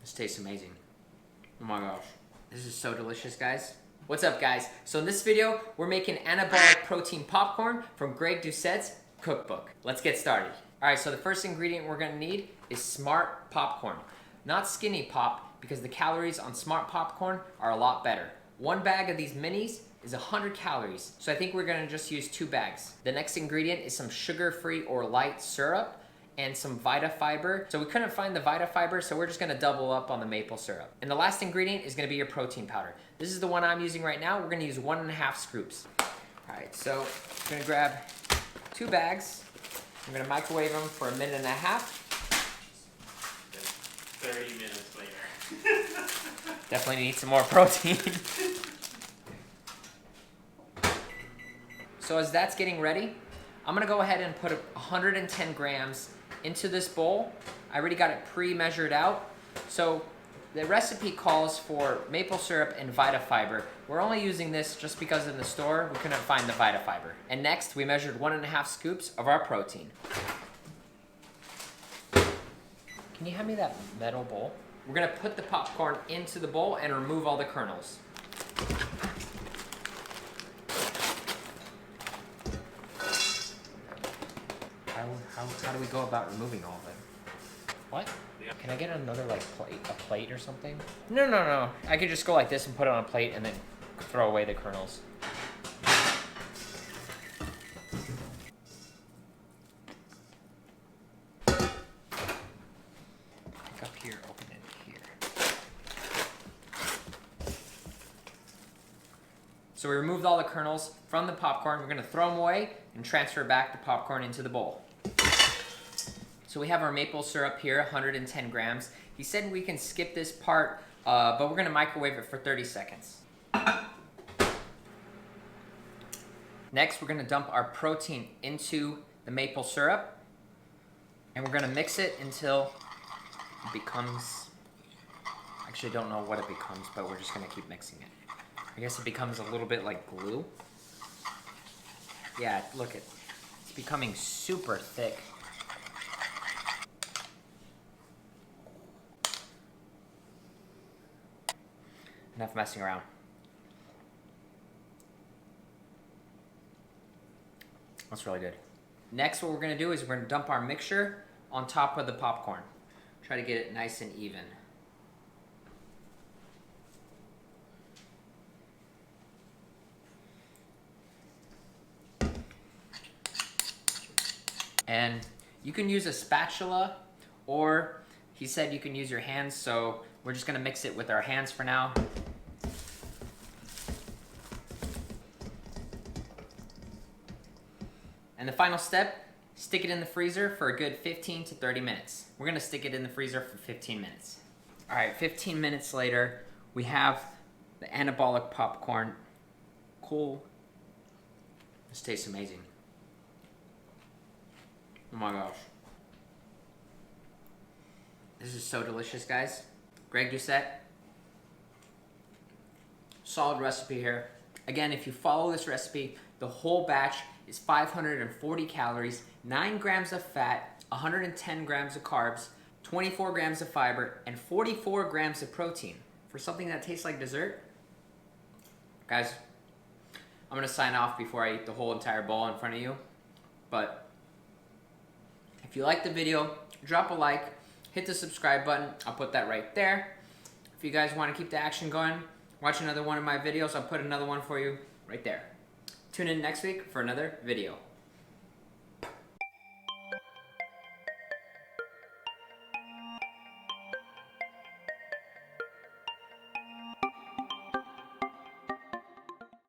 This tastes amazing. Oh my gosh. This is so delicious, guys. What's up, guys? So in this video, we're making anabolic protein popcorn from Doucette's cookbook. Let's get started. All right, so the first ingredient we're gonna need is smart popcorn. Not SkinnyPop, because the calories on smart popcorn are a lot better. One bag of these minis is 100 calories, so I think we're gonna just use 2 bags. The next ingredient is some sugar-free or light syrup and some VitaFiber. So we couldn't find the VitaFiber, so we're just gonna double up on the maple syrup. And the last ingredient is gonna be your protein powder. This is the one I'm using right now. We're gonna use 1.5 scoops. All right, so I'm gonna grab 2 bags. I'm gonna microwave them for 1.5 minutes. 30 minutes later. Definitely need some more protein. So as that's getting ready, I'm gonna go ahead and put 110 grams into this bowl. I already got it pre-measured out. So the recipe calls for maple syrup and VitaFiber. We're only using this just because in the store we couldn't find the VitaFiber. And next we measured 1.5 scoops of our protein. Can you hand me that metal bowl? We're gonna put the popcorn into the bowl and remove all the kernels. How do we go about removing all of it? What? Can I get another a plate or something? No. I could just go like this and put it on a plate and then throw away the kernels. Pick up here, open it here. So we removed all the kernels from the popcorn. We're gonna throw them away and transfer back the popcorn into the bowl. So we have our maple syrup here, 110 grams. He said we can skip this part, but we're gonna microwave it for 30 seconds. Next, we're gonna dump our protein into the maple syrup, and we're gonna mix it until it becomes, actually don't know what it becomes, but we're just gonna keep mixing it. I guess it becomes a little bit like glue. Yeah, look, it's becoming super thick. Enough messing around. That's really good. Next, what we're gonna do is we're gonna dump our mixture on top of the popcorn. Try to get it nice and even. And you can use a spatula, or he said you can use your hands, so we're just gonna mix it with our hands for now. And the final step, stick it in the freezer for a good 15 to 30 minutes. We're gonna stick it in the freezer for 15 minutes. All right, 15 minutes later, we have the anabolic popcorn. Cool. This tastes amazing. Oh my gosh. This is so delicious, guys. Doucette. Solid recipe here. Again, if you follow this recipe, the whole batch is 540 calories, 9 grams of fat, 110 grams of carbs, 24 grams of fiber, and 44 grams of protein. For something that tastes like dessert, guys, I'm gonna sign off before I eat the whole entire bowl in front of you. But if you liked the video, drop a like, hit the subscribe button. I'll put that right there. If you guys want to keep the action going, watch another one of my videos. I'll put another one for you right there. Tune in next week for another video.